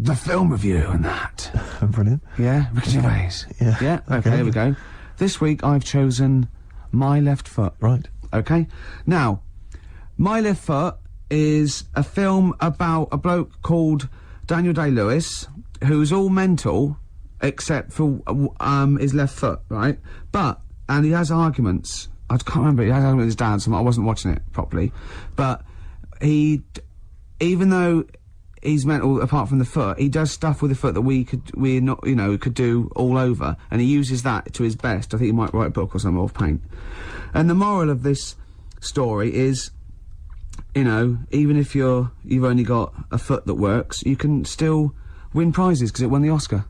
the film review and that. Brilliant. Yeah, Ricky Gervais. Yeah. Yeah, okay, here we go. This week I've chosen My Left Foot. Right. Okay? Now, My Left Foot is a film about a bloke called Daniel Day-Lewis, who's all mental, except for, his left foot, right? And he has arguments. I can't remember, he has arguments with his dad, so I wasn't watching it properly. But even though he's mental apart from the foot, he does stuff with the foot that we could do all over, and he uses that to his best. I think he might write a book or something off paint. And the moral of this story is, you know, even if you've only got a foot that works, you can still win prizes because it won the Oscar.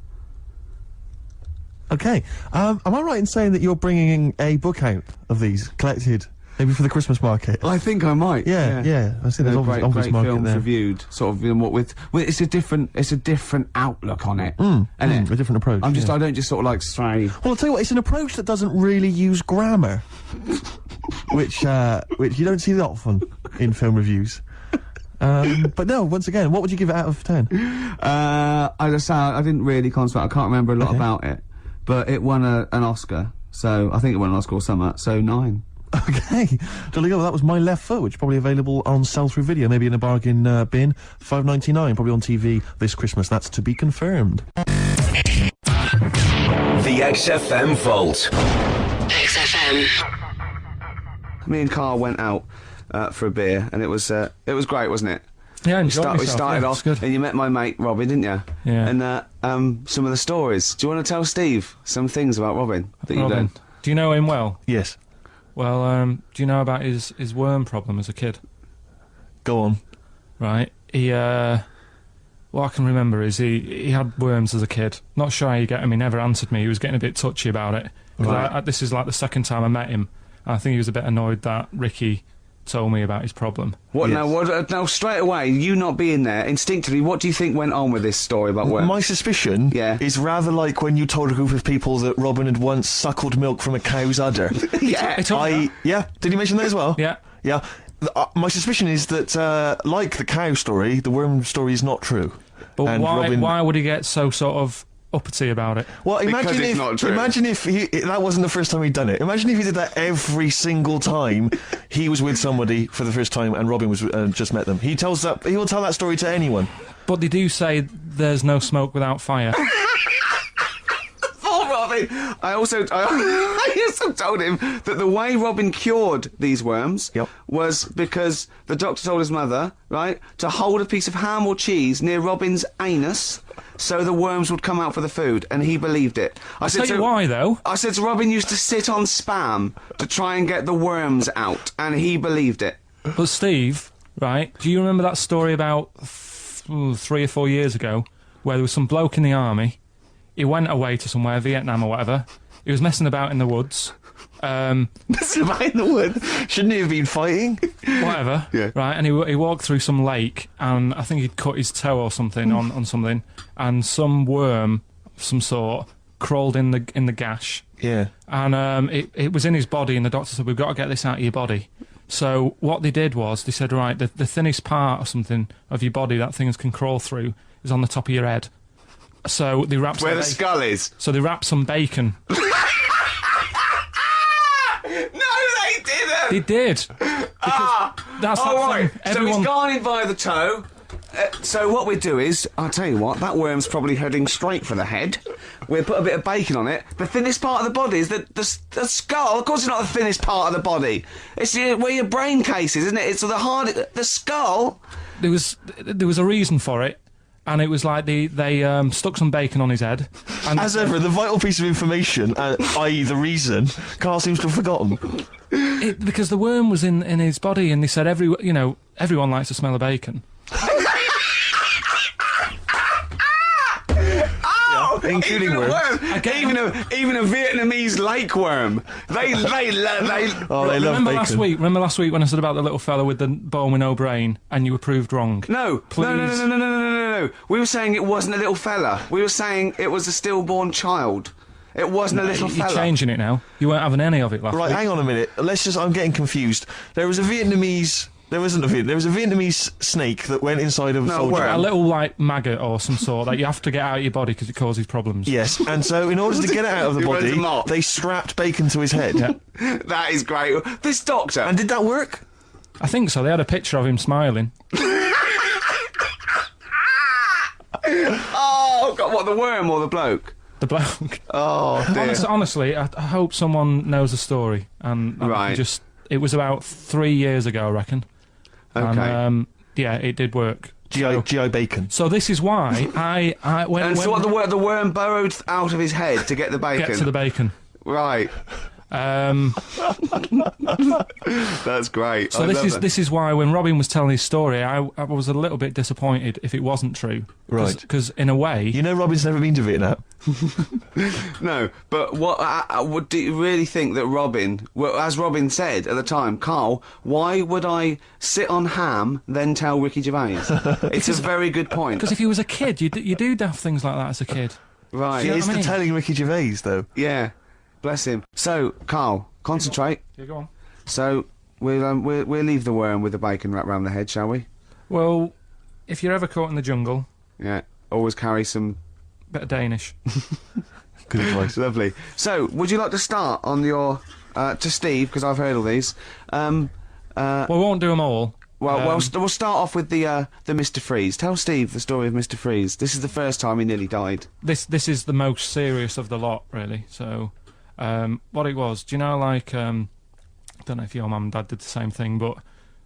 Okay. Am I right in saying that you're bringing a book out of these collected, maybe for the Christmas market? I think I might. Yeah. I see there's obvious market films there. reviewed, sort of, you know, with it's a different outlook on it, a different approach. I don't just sort of like say. Well, I'll tell you what, it's an approach that doesn't really use grammar, which you don't see that often in film reviews. But no, once again, what would you give it out of 10? I didn't really concentrate. I can't remember a lot about it, but it won an Oscar, so I think it won an Oscar or something. So 9. Okay, jolly good. Well, that was My Left Foot, which is probably available on sell-through video, maybe in a bargain bin. $5.99, probably on TV this Christmas. That's to be confirmed. The XFM Vault. XFM. Me and Carl went out for a beer, and it was great, wasn't it? Yeah, I enjoyed myself. We started off, good. and you met my mate Robin, didn't you? Yeah. And some of the stories. Do you want to tell Steve some things about Robin that you've done? Do you know him well? Yes. Well, do you know about his worm problem as a kid? Go on. Right. What I can remember is he had worms as a kid. Not sure how you get him. He never answered me. He was getting a bit touchy about it. Right. This is like the second time I met him. I think he was a bit annoyed that Ricky told me about his problem. What Yes. now? Straight away, you not being there, instinctively, what do you think went on with this story about worms? My suspicion is rather like when you told a group of people that Robin had once suckled milk from a cow's udder. Yeah. Did he mention that as well? Yeah. Yeah. My suspicion is that, like the cow story, the worm story is not true. But And why would he get so sort of uppity about it? Well, Because it's not true. imagine if that wasn't the first time he'd done it. Imagine if he did that every single time he was with somebody for the first time and Robin was just met them. He will tell that story to anyone. But they do say there's no smoke without fire. Oh, Robin! I also told him that the way Robin cured these worms was because the doctor told his mother, right, to hold a piece of ham or cheese near Robin's anus so the worms would come out for the food, and he believed it. I'll tell you why, though. I said to Robin used to sit on Spam to try and get the worms out, and he believed it. But Steve, right, do you remember that story about 3 or 4 years ago where there was some bloke in the army? He went away to somewhere, Vietnam or whatever. He was messing about in the woods. Messing about in the woods? Shouldn't he have been fighting? Whatever. Yeah. Right, and he walked through some lake, and I think he'd cut his toe or something on something, and some worm of some sort crawled in the gash. Yeah. And it was in his body, and the doctor said, we've got to get this out of your body. So what they did was, they said, right, the thinnest part or something of your body that things can crawl through is on the top of your head. So they wrapped Where the skull is. So they wrapped some bacon. No, they didn't! They did. Because that's right. thing. So he's gone in by the toe. So what we do is, I'll tell you what, that worm's probably heading straight for the head. We'll put a bit of bacon on it. The thinnest part of the body is the skull. Of course it's not the thinnest part of the body. It's where your brain case is, isn't it? It's the skull. There was a reason for it. And it was like they stuck some bacon on his head. And As ever, the vital piece of information, i.e. the reason, Carl seems to have forgotten. Because the worm was in his body, and they said everyone likes to smell of bacon. Including worms. Even a Vietnamese lake worm. They love Remember bacon. Remember last week when I said about the little fella with the bone with no brain, and you were proved wrong? No. Please. No. We were saying it wasn't a little fella. We were saying it was a stillborn child. It wasn't a little fella. You're changing it now. You weren't having any of it last week. Right, hang on a minute. I'm getting confused. There was a Vietnamese There wasn't a Vietnamese. There was a Vietnamese snake that went inside of a soldier. worm. A little like maggot or some sort that you have to get out of your body because it causes problems. Yes, and so in order to get it out of the He runs body, amok. they strapped bacon to his head. Yeah. That is great. This doctor. And did that work? I think so. They had a picture of him smiling. Oh God! What, the worm or the bloke? The bloke. Oh dear. Honestly, I hope someone knows the story. And Right. it was about 3 years ago, I reckon. Okay. And, yeah, it did work. GI bacon. So this is why when And so what? The worm burrowed out of his head to get the bacon. get to the bacon. Right. That's great. So this is why when Robin was telling his story, I was a little bit disappointed if it wasn't true. Right. Because in a way, You know Robin's never been to Vietnam. No, but what do you really think that Robin? Well, as Robin said at the time, Carl, why would I sit on ham then tell Ricky Gervais? It's a very good point. because if he was a kid, you do daft things like that as a kid. Right. He know is what I the mean? telling Ricky Gervais, though. Yeah. Bless him. So, Carl, concentrate. Yeah, go on. So we'll leave the worm with the bacon wrapped around the head, shall we? Well, if you're ever caught in the jungle, Yeah. Always carry some. bit of Danish. Good advice. Lovely. So, would you like to start on your to Steve, because I've heard all these. Well, we won't do them all. We'll start off with the Mr. Freeze. Tell Steve the story of Mr. Freeze. This is the first time he nearly died. This is the most serious of the lot, really. So, what it was, do you know, like, I don't know if your mum and dad did the same thing, but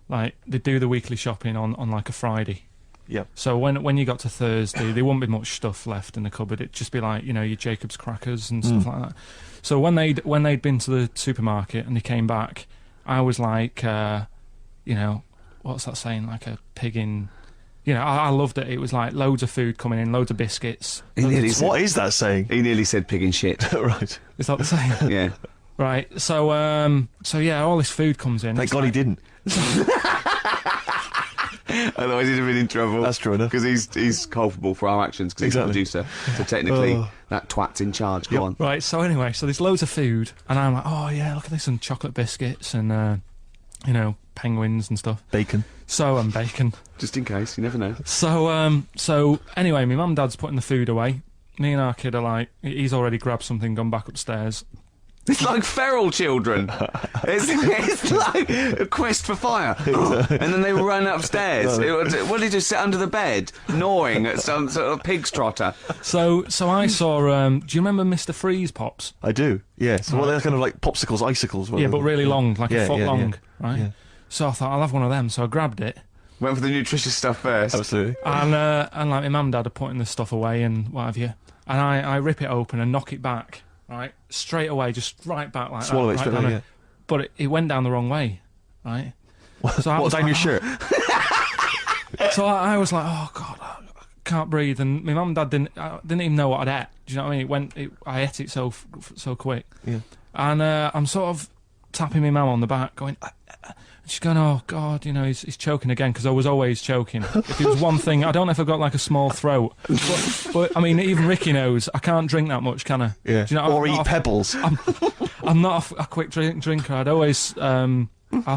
like they do the weekly shopping on like a Friday. Yeah. So when you got to Thursday, there wouldn't be much stuff left in the cupboard. It'd just be like, you know, your Jacob's crackers and stuff like that. So when they'd been to the supermarket and they came back, I was like, you know, what's that saying? Like a pig in. You know, I loved it. It was like loads of food coming in, loads of biscuits. What is that saying? He nearly said pig and shit. Right. Is that the same? Yeah. Right. So yeah, all this food comes in. Thank It's God like- he didn't. Otherwise he'd have been in trouble. That's true enough. Because he's culpable for our actions because Exactly. he's the producer. So technically, Oh. that twat's in charge. Go on. Right, so anyway, so there's loads of food, and I'm like, oh yeah, look at this, and chocolate biscuits, and, you know, penguins and stuff. Bacon. So, and bacon. Just in case, you never know. So anyway, my mum and dad's putting the food away. Me and our kid are like, he's already grabbed something, gone back upstairs. It's like feral children. It's like a quest for fire. And then they run upstairs. What did he just sit under the bed, gnawing at some sort of pig's trotter? So I saw, do you remember Mr. Freeze Pops? I do. Yeah. So what they're kind of like popsicles, icicles. Yeah, whatever. but really long, like Yeah, a foot yeah, long, yeah. right? Yeah. So I thought, I'll have one of them, so I grabbed it. Went for the nutritious stuff first. Absolutely. And like my mum and dad are putting the stuff away and what have you. And I rip it open and knock it back, right? Straight away, just right back like Swallow that. it straight down away, it. yeah. But it went down the wrong way, right? So I What, was down like, your shirt? So I was like, oh God, I can't breathe. And my mum and dad didn't even know what I'd ate. Do you know what I mean? I ate it so quick. Yeah. And I'm sort of tapping my mum on the back, going, and she's going, oh God, you know, he's choking again, because I was always choking. If it was one thing, I don't know if I've got like a small throat, but I mean, even Ricky knows I can't drink that much, can I? Yeah. Do you know, or I'm eat not pebbles. I'm not a quick drinker. I'd always, I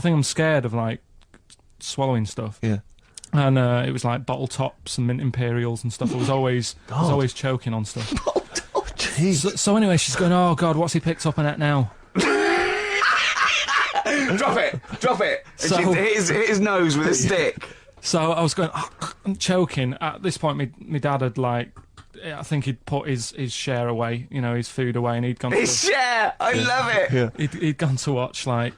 think I'm scared of like swallowing stuff. Yeah. And it was like bottle tops and mint imperials and stuff. I was always choking on stuff. Oh, jeez. So anyway, she's going, oh God, what's he picked up on it now? Drop it! And So- she hit his nose with a stick. So I was going, I'm choking. At this point, my dad had like, I think he'd put his share away, you know, his food away, and he'd gone. His share! I love it! Yeah. He'd gone to watch like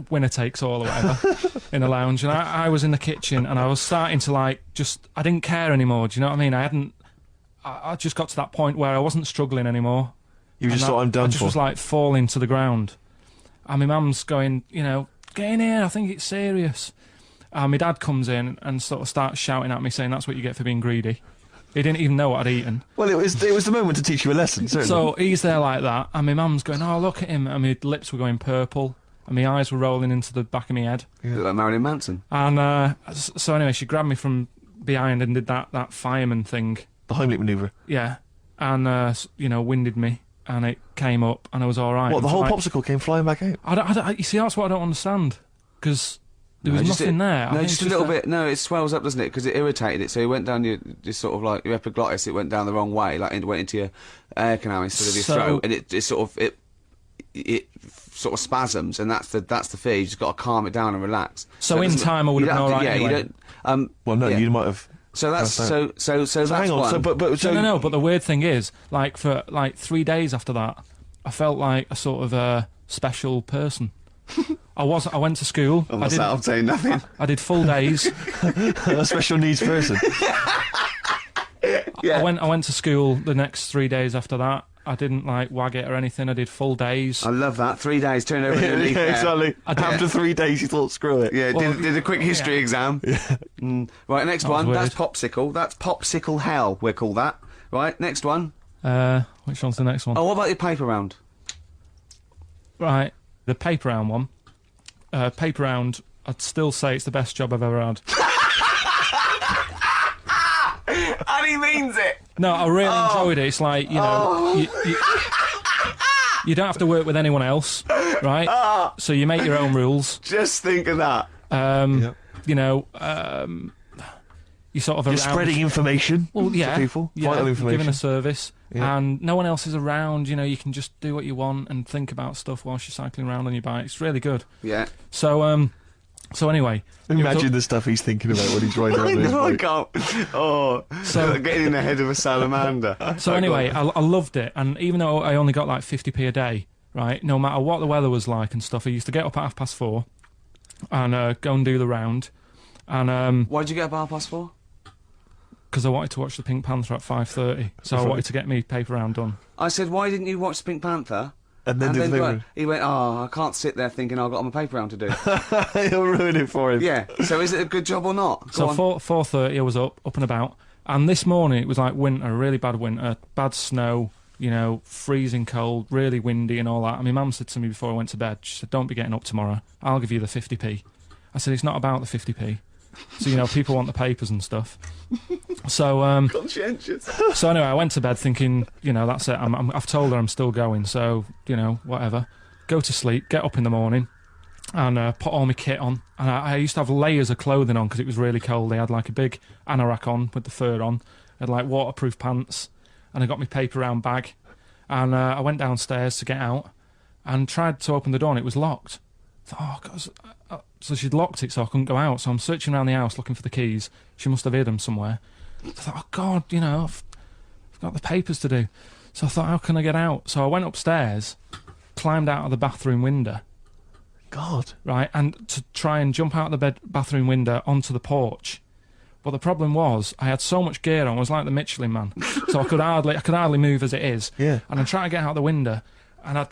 Winner Takes All or whatever in the lounge, and I was in the kitchen, and I was starting to like I didn't care anymore. Do you know what I mean? I just got to that point where I wasn't struggling anymore. You just And thought, I'm done I just for. was like falling to the ground. And my mum's going, you know, get in here, I think it's serious. And my dad comes in and sort of starts shouting at me, saying that's what you get for being greedy. He didn't even know what I'd eaten. Well, it was the moment to teach you a lesson, certainly. So he's there like that, and my mum's going, oh, look at him. And my lips were going purple, and my eyes were rolling into the back of my head. Look like Marilyn Manson. And so anyway, she grabbed me from behind and did that fireman thing. the Heimlich manoeuvre. Yeah. And, you know, winded me. And it came up, and I was all right. What, the whole Like, popsicle came flying back out? you see, that's what I don't understand. Because There was nothing there. I No, think just it's a little that- bit. No, it swells up, doesn't it? Because it irritated it. So it went down your sort of like your epiglottis. It went down the wrong way, like it went into your air canal instead of your So- throat, and it sort of it sort of spasms, and that's the fear. You just got to calm it down and relax. So it in doesn't- time I would you have don't known to- right yeah, anyway. you don't. Well, no, yeah. you might have. So that's so that's hang on. one. So, but No, but the weird thing is, like, for like 3 days after that, I felt like a sort of special person. I went to school. Oh, what's that? I'm saying nothing. I did full days. a special needs person. Yeah. I went to school the next 3 days after that. I didn't like wag it or anything. I did full days. I love that. 3 days, turn over a new leaf. Yeah, exactly. After 3 days, you thought, screw it. Yeah, Well, did a quick history exam. Right, next That was one. weird. That's popsicle. That's popsicle hell. We'll call that. Right, next one. Which one's the next one? Oh, what about your paper round? Right, the paper round one. Paper round, I'd still say it's the best job I've ever had. And he means it. No, I really enjoyed it. It's like, you know, you don't have to work with anyone else, right? So you make your own rules. Just think of that. You know, you sort of You're around. spreading information Well, to yeah, people. yeah, Vital information. giving a service, Yeah. and no one else is around. You know, you can just do what you want and think about stuff whilst you're cycling around on your bike. It's really good. Yeah. So anyway, it was Imagine up- the stuff he's thinking about when he's riding I around his know, I bike. can't. Oh, So- getting in the head of a salamander. So anyway, I loved it, and even though I only got like 50p a day, right, no matter what the weather was like and stuff, I used to get up at 4:30 and go and do the round, and Why'd you get up at 4:30? because I wanted to watch the Pink Panther at 5:30, so I wanted to get me paper round done. I said, why didn't you watch Pink Panther? And then deliver. go- he went, oh, I can't sit there thinking I've got my paper round to do. He'll ruin it for him. Yeah. So is it a good job or not? So Go on. 4:30 I was up and about, and this morning it was like winter, really bad winter, bad snow, you know, freezing cold, really windy and all that. And my mum said to me before I went to bed, she said, don't be getting up tomorrow, I'll give you the 50p. I said, it's not about the 50p. So, you know, people want the papers and stuff. So, Conscientious. so anyway, I went to bed thinking, you know, that's it. I've told her I'm still going, so, you know, whatever. Go to sleep, get up in the morning, and put all my kit on. And I used to have layers of clothing on because it was really cold. I had like a big anorak on with the fur on. I had like waterproof pants, and I got my paper round bag. And I went downstairs to get out and tried to open the door, and it was locked. I thought, oh, God. So she'd locked it so I couldn't go out. So I'm searching around the house looking for the keys. She must have hid them somewhere. I thought, oh, God, you know, I've got the papers to do. So I thought, how can I get out? So I went upstairs, climbed out of the bathroom window, God. right, and to try and jump out of the bathroom window onto the porch. But the problem was I had so much gear on. I was like the Michelin Man, so I could hardly move as it is. Yeah. And I'm trying to get out the window, and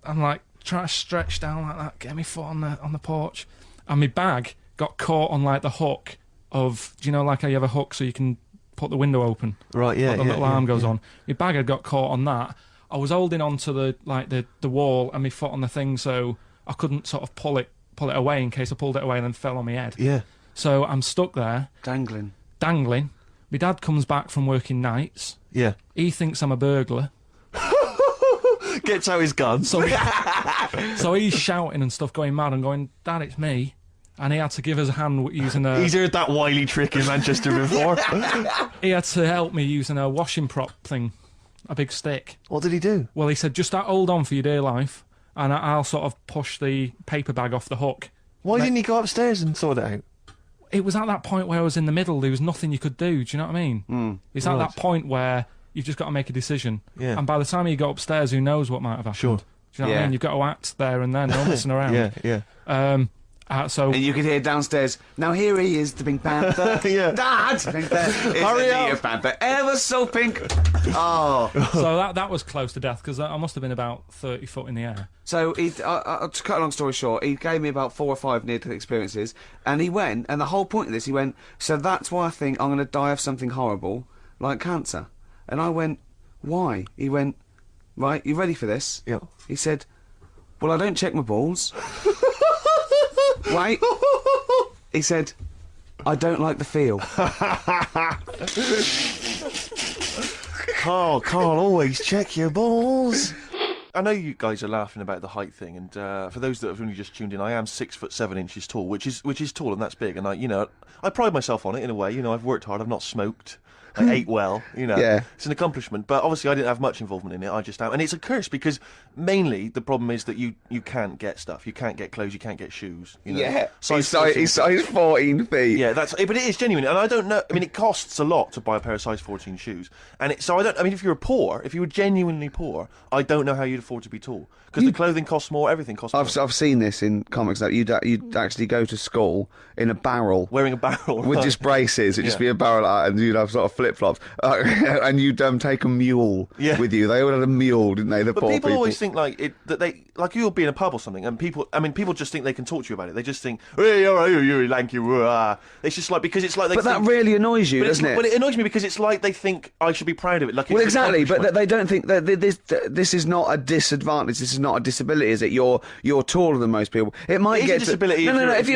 I'm like trying to stretch down like that, get my foot on the porch, and my bag got caught on like the hook of, do you know, like how you have a hook so you can put the window open. Right, yeah, Like the yeah, little yeah, arm goes yeah. on. My bag had got caught on that. I was holding onto the wall and my foot on the thing, so I couldn't sort of pull it away in case I pulled it away and then fell on my head. Yeah. So I'm stuck there, Dangling. dangling. My dad comes back from working nights. Yeah. He thinks I'm a burglar. Gets out his gun. So he's shouting and stuff, going mad and going, Dad, it's me. And he had to give us a hand using a... He's heard that wily trick in Manchester before. He had to help me using a washing prop thing, a big stick. What did he do? Well, he said, just hold on for your dear life, and I'll sort of push the paper bag off the hook. Why didn't he go upstairs and sort it out? It was at that point where I was in the middle. There was nothing you could do. Do you know what I mean? It's at Right. that point where you've just got to make a decision. Yeah. And by the time you go upstairs, who knows what might have happened? Sure. Do you know what I Yeah. mean? You've got to act there and then, no messing around. Yeah, yeah. So And you could hear downstairs, now here he is, the Pink Panther. Yeah. Dad! Pink Panther. Hurry Isn't he up. a Panther? Ever so pink. Oh. so that was close to death because I must have been about 30 foot in the air. So, to cut a long story short, he gave me about 4 or 5 near-death experiences, and he went, and the whole point of this, he went, so that's why I think I'm going to die of something horrible, like cancer. And I went, why? He went, right, you ready for this? Yeah. He said, well, I don't check my balls. Wait. He said, I don't like the feel. Carl, always check your balls. I know you guys are laughing about the height thing, and for those that have only just tuned in, I am 6'7" tall, which is tall, and that's big. And I pride myself on it in a way. I've worked hard. I've not smoked. I ate well, Yeah. It's an accomplishment. But obviously I didn't have much involvement in it. I just am. And it's a curse because mainly the problem is that you can't get stuff. You can't get clothes, you can't get shoes. Yeah. Size He's size 14 feet. Yeah, but it is genuine. And I don't know, it costs a lot to buy a pair of size 14 shoes. And if you were genuinely poor, I don't know how you'd afford to be tall. Because the clothing costs more, everything costs more. I've seen this in comics that you'd actually go to school in a barrel. Wearing a barrel. With just braces, it'd just be a barrel, and you'd have sort of flip-flops, and you'd take a mule with you. They all had a mule, didn't they? The But poor people always think you'll be in a pub or something, and people just think they can talk to you about it. They just think, hey, all right, you're lanky, It's just because it's like they. But that really annoys you, doesn't it? Well, it annoys me because it's like they think I should be proud of it. Well, exactly, but they don't think that this is not a disadvantage. This is not a disability, is it? You're taller than most people. It might get a disability. No. If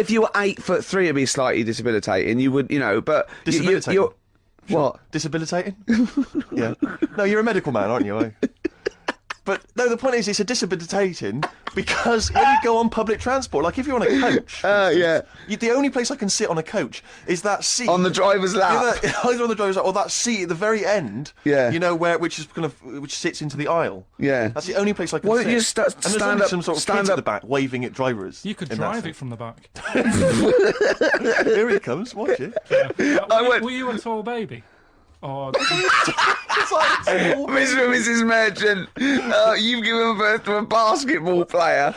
you were 8'3", it'd be slightly debilitating. You would, but disabilitating. What? Disabilitating? Yeah. No, you're a medical man, aren't you? Eh? But no, the point is, it's a disabilitating because when you go on public transport, like if you're on a coach, the only place I can sit on a coach is that seat on the driver's lap, either on the driver's lap or that seat at the very end. Yeah, which sits into the aisle. Yeah, that's the only place I can. Why sit. don't you stand up? Some sort of kids at the back waving at drivers. You could drive it from the back. Here he comes. Watch it. Were you a tall baby? Oh, Mr. and Mrs. Merchant, you've given birth to a basketball player.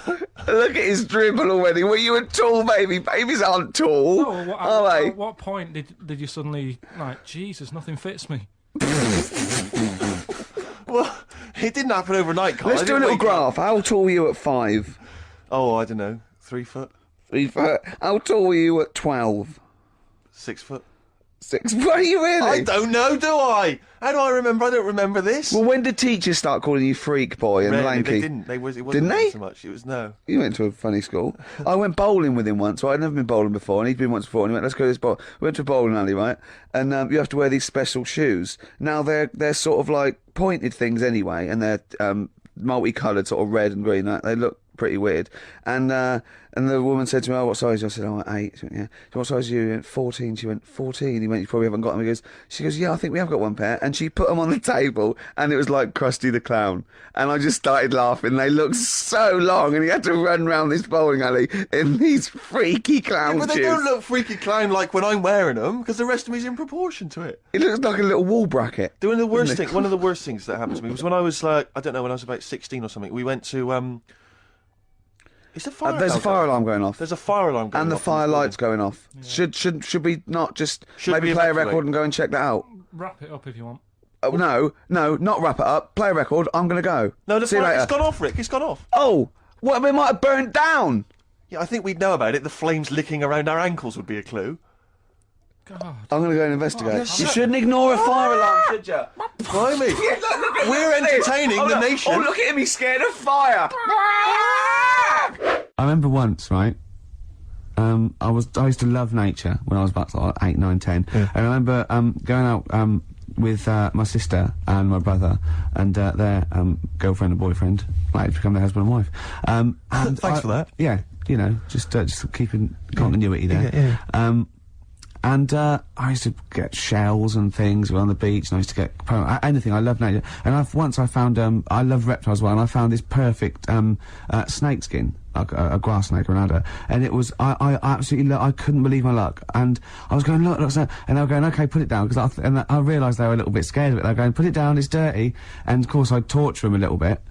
Look at his dribble already. Were you a tall baby? Babies aren't tall, are they? At what point did you suddenly, Jesus, nothing fits me? Well, it didn't happen overnight, Carl. Let's do a little graph. How tall were you at 5? Oh, I don't know. 3 foot? 3 foot. How tall were you at 12? 6 foot. 6. Were you really? I don't know, do I? How do I remember? I don't remember this. Well, when did teachers start calling you freak boy and lanky? They didn't. It wasn't Didn't they? so much. It was no. You went to a funny school. I went bowling with him once. I'd never been bowling before, and he'd been once before. And he went, "Let's go to this bowl." We went to a bowling alley, right? And you have to wear these special shoes. Now they're sort of like pointed things anyway, and they're multicoloured, sort of red and green. They look pretty weird. And the woman said to me, "Oh, what size?" I said, "Oh, 8. She went, "Yeah." So what size are you? He went, 14. She went, 14. He went, "You probably haven't got them." She goes, "Yeah, I think we have got one pair." And she put them on the table, and it was like Krusty the Clown. And I just started laughing. They looked so long, and he had to run round this bowling alley in these freaky clown shoes. But they don't look freaky clown like when I'm wearing them, because the rest of me's in proportion to it. It looks like a little wall bracket. One of the worst things that happened to me was when I was when I was about 16 or something. We went to There's a fire alarm going off. There's a fire alarm going off. And the fire light's going off. Yeah. Should we not just maybe we play a record and go and check that out? Wrap it up if you want. Oh, no, not wrap it up. Play a record. I'm going to go. No, See you later. It's gone off, Rick. It's gone off. Oh, what? It might have burnt down. Yeah, I think we'd know about it. The flames licking around our ankles would be a clue. God. I'm going to go and investigate. You shouldn't ignore a fire alarm, should you? Blimey. We're entertaining the nation. Oh, look at him. He's scared of fire. I remember once, right? I used to love nature when I was about 8, 9, 10. Yeah. And I remember going out with my sister and my brother and their girlfriend and boyfriend, like to become their husband and wife. And thanks for that. Yeah, just keeping continuity there. Yeah. And I used to get shells and things on the beach, and I used to get anything. I love nature. And once I found I love reptiles as well, and I found this perfect snake skin, like a grass snake or an adder. And it was I absolutely I couldn't believe my luck. And I was going look, and they were going, "Okay, put it down," because I realised they were a little bit scared of it. They were going, "Put it down, it's dirty." And of course I'd torture them a little bit,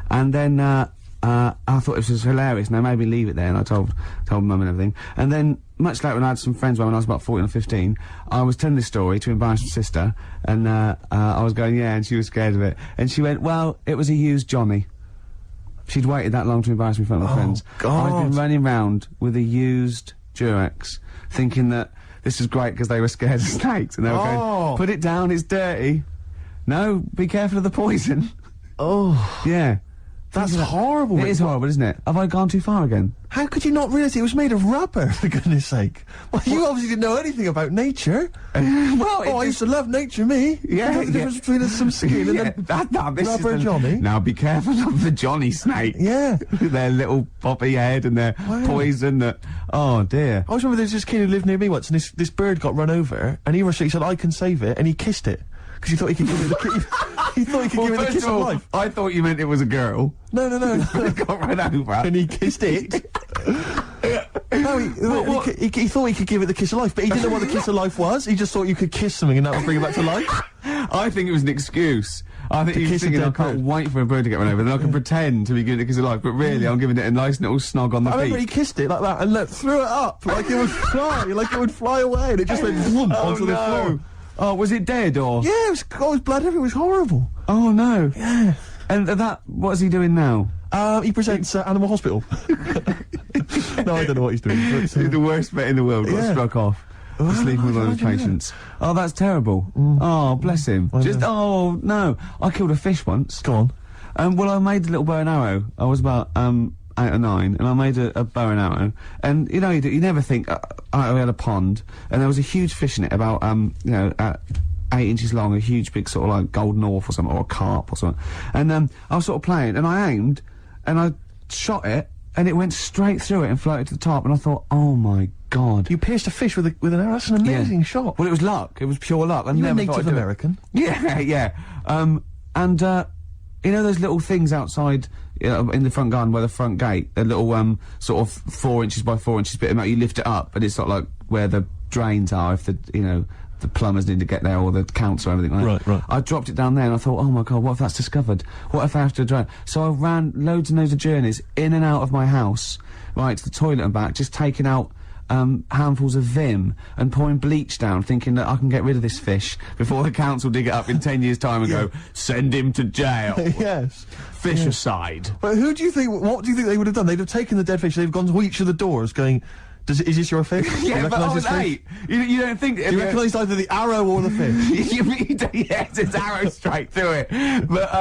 and then. I thought this was hilarious, and they made me leave it there, and I told Mum and everything. And then, much later, when I had some friends when I was about 14 or 15, I was telling this story to embarrass my sister, and I was going, "Yeah," and she was scared of it. And she went, "Well, it was a used Johnny." She'd waited that long to embarrass me in front of my friends. God. I'd been running round with a used Durex, thinking that this was great because they were scared of snakes, and they were going, "Put it down, it's dirty." No, be careful of the poison. Oh. Yeah. That's horrible. It is horrible, isn't it? Have I gone too far again? How could you not realise it was made of rubber, for goodness sake? Well, you obviously didn't know anything about nature. Well, I used to love nature, me. Yeah, The difference between some skin and then this rubber is Johnny. Now be careful of the Johnny snake. Yeah. Their little poppy head and their poison that... Oh, dear. I always remember there was this kid who lived near me once, and this bird got run over, and he said, I can save it, and he kissed it. Because he thought he could give it the kiss. He thought he could give it the kiss of life. I thought you meant it was a girl. No. It got run over. And he kissed it. No, he thought he could give it the kiss of life, but he didn't know what the kiss of life was. He just thought you could kiss something and that would bring it back to life. I think it was an excuse. I think he was thinking, I can't wait for a bird to get run over, then I can pretend to be giving it a kiss of life, but really I'm giving it a nice little snog on the I remember he beak. kissed it like that and threw it up like it would fly away, and it just went boom onto the floor. Oh, was it dead or? Yeah, it was blood everywhere. It was horrible. Oh no. Yeah. And what is he doing now? He presents Animal Hospital. No, I don't know what he's doing. But, He's the worst vet in the world. Got Yeah. struck off. For sleeping with one of his patients. Oh, that's terrible. Oh, bless him. Oh no, I killed a fish once. Go on. Well, I made a little bow and arrow. I was about 8 or 9, and I made a bow and arrow. And you know, you never think. I had a pond, and there was a huge fish in it, about 8 inches long, a huge big sort of like golden orph or something, or a carp or something. And I was sort of playing, and I aimed, and I shot it, and it went straight through it and floated to the top. And I thought, oh my God! You pierced a fish with an arrow. That's an amazing shot. Well, it was luck. It was pure luck. I You were never thought Native I'd do it. American. Yeah. You know those little things outside in the front garden by the front gate, a little sort of 4 inches by 4 inches bit of metal. You lift it up, and it's sort of like where the drains are. If the plumbers need to get there, or the council or everything like that. Right. I dropped it down there, and I thought, oh my God, what if that's discovered? What if I have to drain? So I ran loads and loads of journeys in and out of my house, right to the toilet and back, just taking out handfuls of Vim and pouring bleach down, thinking that I can get rid of this fish before the council dig it up in 10 years' time and go, send him to jail. Yes. Fish aside. But what do you think they would have done? They'd have taken the dead fish, they've gone to each of the doors going, is this your fish? Yeah, but I was fish? 8. You don't think... Do you recognise either the arrow or the fish? Yes, it's arrow straight through it. But,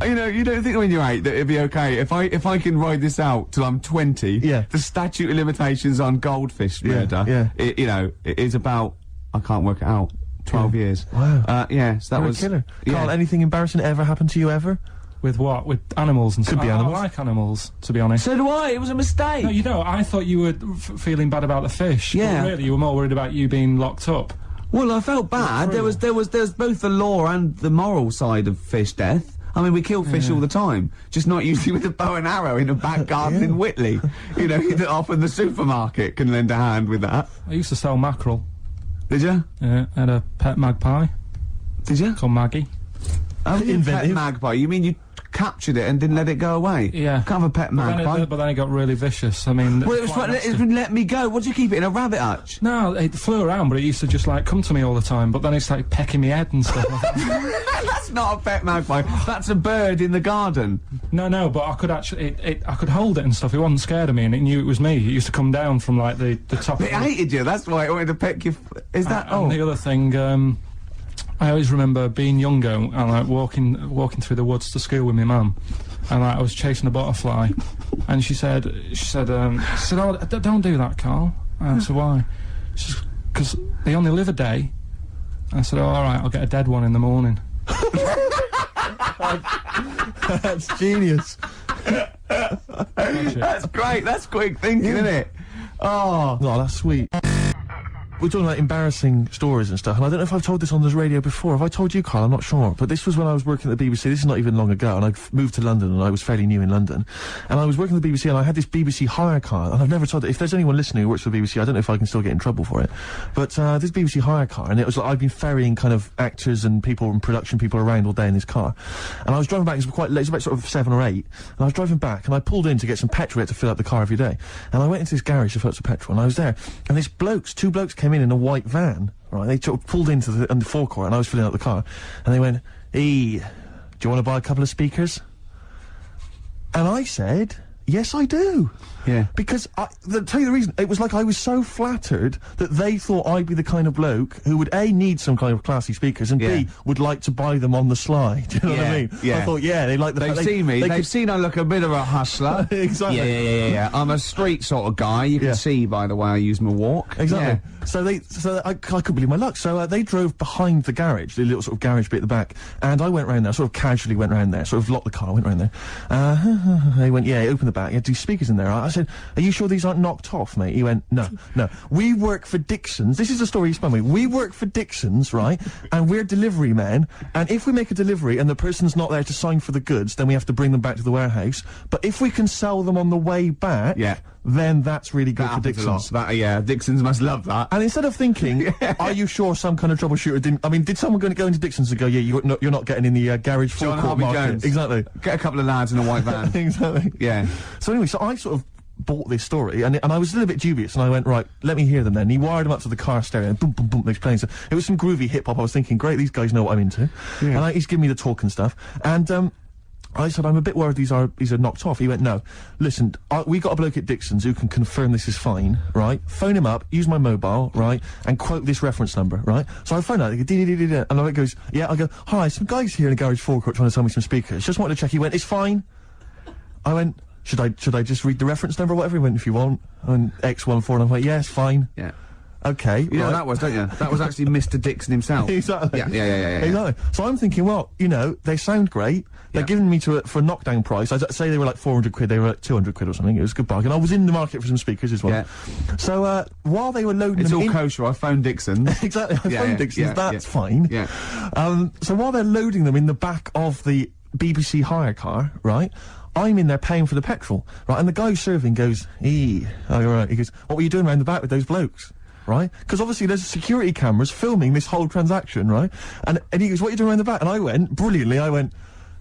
you don't think when you're 8 that it'd be okay. If I can ride this out till I'm 20, Yeah. the statute of limitations on goldfish murder, yeah. It is about, I can't work it out, 12 years. Wow. Yeah, so that You're was... a killer. Yeah. Carl, anything embarrassing ever happened to you ever? With what? With animals and Could stuff? be animals. I like animals, to be honest. So do I, it was a mistake. No, you know, I thought you were feeling bad about the fish. Yeah. But really, you were more worried about you being locked up. Well, I felt bad. There was both the law and the moral side of fish death. I mean, we kill fish all the time, just not usually with a bow and arrow in a back garden in Whitley. You know, often the supermarket can lend a hand with that. I used to sell mackerel. Did you? Yeah, I had a pet magpie Did you? called Maggie. Oh, pet Inventive. magpie. You mean you captured it and didn't let it go away? Yeah. Can't have a pet magpie. But then it got really vicious. I mean... Well, it was quite fine. nasty. It wouldn't let me go. What do you keep it in, a rabbit hutch? No, it flew around, but it used to just, like, come to me all the time, but then it started pecking me head and stuff. That's not a pet magpie. That's a bird in the garden. No, but I could actually... I could hold it and stuff. It wasn't scared of me, and it knew it was me. It used to come down from, like, the top It of the... hated you. That's why it wanted to peck you. Is that... And the other thing, I always remember being younger and, like, walking through the woods to school with my mum, and like, I was chasing a butterfly, and she said, oh, don't do that, Carl. I said, why? She said, because they only live a day. I said, oh, all right, I'll get a dead one in the morning. That's genius. That's great. That's quick thinking, isn't it? Oh. No, that's sweet. We're talking about embarrassing stories and stuff, and I don't know if I've told this on this radio before. Have I told you, Carl? I'm not sure. But this was when I was working at the BBC. This is not even long ago, and I moved to London, and I was fairly new in London. And I was working at the BBC, and I had this BBC hire car, and I've never told it. If there's anyone listening who works for the BBC, I don't know if I can still get in trouble for it. But this BBC hire car, and it was like I've been ferrying kind of actors and people and production people around all day in this car. And I was driving back, it was quite late, it was about sort of 7 or 8, and I was driving back, and I pulled in to get some petrol. We had to fill up the car every day. And I went into this garage to fill up some petrol, and I was there, and these two blokes came in a white van. Right, they sort of pulled into the forecourt, and I was filling up the car, and they went, "Hey, do you want to buy a couple of speakers?" And I said, Yes, I do. Yeah. Because, tell you the reason, it was like I was so flattered that they thought I'd be the kind of bloke who would, A, need some kind of classy speakers, and B, would like to buy them on the sly. Do you know what I mean? Yeah. I thought, they like the They've fact seen me. they They've could- seen I look a bit of a hustler. Exactly. Yeah. I'm a street sort of guy. You can see by the way I use my walk. Exactly. Yeah. So I couldn't believe my luck. So they drove behind the garage, the little sort of garage bit at the back, and I went round there, sort of casually went round there, sort of locked the car, went round there. They went, open the back. You had two speakers in there. I said, are you sure these aren't knocked off, mate? He went, no. We work for Dixon's. This is the story he spun me. We work for Dixon's, right? And we're delivery men. And if we make a delivery and the person's not there to sign for the goods, then we have to bring them back to the warehouse. But if we can sell them on the way back, then that's really good for Dixon's. Dixon's must love that. And instead of thinking, are you sure some kind of troubleshooter didn't... I mean, did someone go into Dixon's and go, you're not getting in the garage John forecourt Harvey market? Jones. Exactly. Get a couple of lads in a white van. Exactly. Yeah. So anyway, so I sort of bought this story, and I was a little bit dubious, and I went, right, let me hear them then. And he wired them up to the car stereo, and boom, boom, boom, they was playing. So it was some groovy hip-hop. I was thinking, great, these guys know what I'm into. Yeah. And he's giving me the talk and stuff. And, I said, I'm a bit worried these are knocked off. He went, no, listen, we got a bloke at Dixon's who can confirm this is fine, right? Phone him up, use my mobile, right? And quote this reference number, right? So I phone out, they go, dee-dee-dee-dee-dee, and it goes, I go, hi, some guys here in the garage forecourt trying to sell me some speakers. Just wanted to check. He went, it's fine. I went, should I just read the reference number or whatever? He went, if you want. And X14, and I went, yeah, it's fine. Yeah. Okay. You know what that was, don't you? That was actually Mr. Dixon himself. Exactly. Yeah. Exactly. So I'm thinking, well, they sound great. They're giving me for a knockdown price. I'd say they were like 400 quid, they were like 200 quid or something. It was a good bargain. I was in the market for some speakers as well. Yeah. So, while they were loading it's them all kosher, I phoned Dixon. Exactly, I phoned Dixon's, that's fine. Yeah. So while they're loading them in the back of the BBC hire car, right, I'm in there paying for the petrol, right, and the guy serving goes, oh, right. He goes, what were you doing around the back with those blokes? Right? Because obviously there's security cameras filming this whole transaction, right? And he goes, what are you doing around the back? And I went, brilliantly,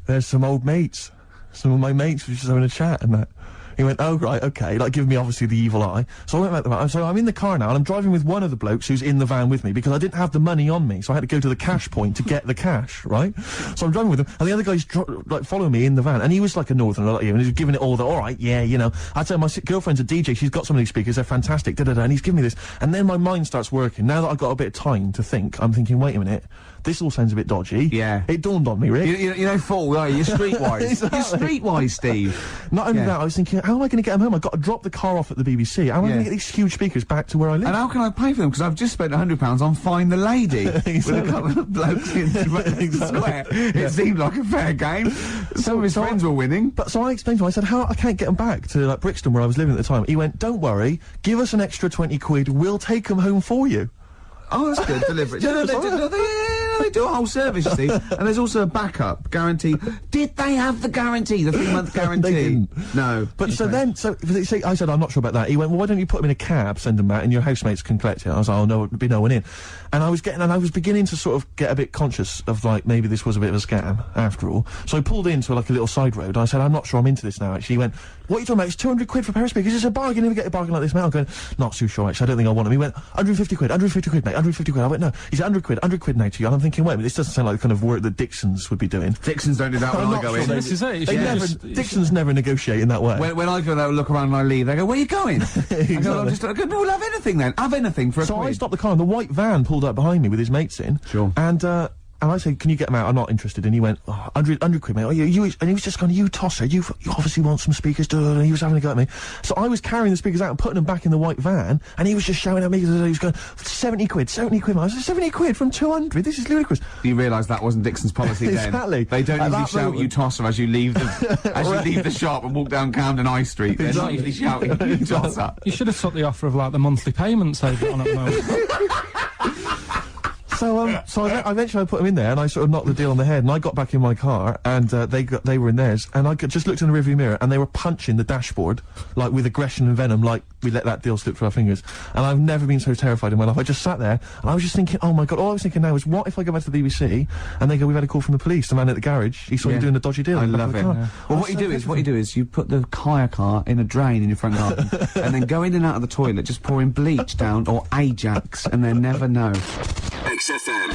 there's some old mates. Some of my mates were just having a chat and that. He went, oh, right, okay, like giving me obviously the evil eye. So I went back to the van. So I'm in the car now, and I'm driving with one of the blokes who's in the van with me, because I didn't have the money on me, so I had to go to the cash point to get the cash, right? So I'm driving with him, and the other guy's like following me in the van, and he was like a northerner like you, and he was giving it all the, all right, I tell him, my girlfriend's a DJ, she's got some of these speakers, they're fantastic, da-da-da, and he's giving me this, and then my mind starts working. Now that I've got a bit of time to think, I'm thinking, wait a minute, this all sounds a bit dodgy. Yeah. It dawned on me, Rick. You know, fool, are you? You're streetwise. Exactly. You're streetwise, Steve. Not only that, I was thinking, how am I going to get them home? I've got to drop the car off at the BBC. How am I going to get these huge speakers back to where I live? And how can I pay for them? Because I've just spent £100 on Find the Lady with a couple of blokes in the square. It seemed like a fair game. Some of his friends were winning. But so I explained to him, I said, I can't get them back to like Brixton where I was living at the time. He went, don't worry, give us an extra 20 quid, we'll take them home for you. Oh, that's good. Delivery. They do a whole service, you see. And there's also a backup guarantee. Did they have the guarantee, the 3-month guarantee? They didn't. No. But so I said, I'm not sure about that. He went, well, why don't you put them in a cab, send them back, and your housemates can collect it. I was like, oh, no, there'd be no one in. And I was beginning to sort of get a bit conscious of, like, maybe this was a bit of a scam, after all. So I pulled into, like, a little side road, and I said, I'm not sure I'm into this now, actually. He went, what are you talking about? It's 200 quid for a pair of speakers. It's a bargain. You never get a bargain like this, mate. I'm going, not too sure, actually. I don't think I want them. He went, 150 quid, 150 quid, mate, 150 quid. I went, no. He said, 100 quid now to you. And I'm thinking, wait a minute, this doesn't sound like the kind of work that Dixon's would be doing. Dixon's don't do that when I go in. This is it. Dixon's never negotiate in that way. When I go there, look around and I leave, they go, where are you going? Exactly. I go, we'll have anything then. Have anything for a So quid. I stopped the car, and the white van pulled up behind me with his mates in. Sure. And I said, can you get them out? I'm not interested. And he went, 100 quid, mate. Oh, and he was just going, you tosser, you obviously want some speakers, and he was having a go at me. So I was carrying the speakers out and putting them back in the white van, and he was just shouting at me, he was going, 70 quid, mate. I said, 70 quid from 200? This is ludicrous. You realise that wasn't Dixon's policy then. Exactly. They don't usually shout, you tosser, as you leave the, leave the shop and walk down Camden High Street. They're not usually shouting, you tosser. You should have took the offer of, like, the monthly payments they've got on at the moment. So eventually I put them in there, and I sort of knocked the deal on the head, and I got back in my car, and they were in theirs, and I just looked in the rearview mirror, and they were punching the dashboard, like with aggression and venom, like we let that deal slip through our fingers. And I've never been so terrified in my life. I just sat there, and I was just thinking, oh my god, all I was thinking now is, what if I go back to the BBC, and they go, we've had a call from the police, the man at the garage, he saw you doing a dodgy deal. I love it. Yeah. Well, what you do is you put the hire car in a drain in your front garden, and then go in and out of the toilet, just pouring bleach down, or Ajax, and then never know. XFM.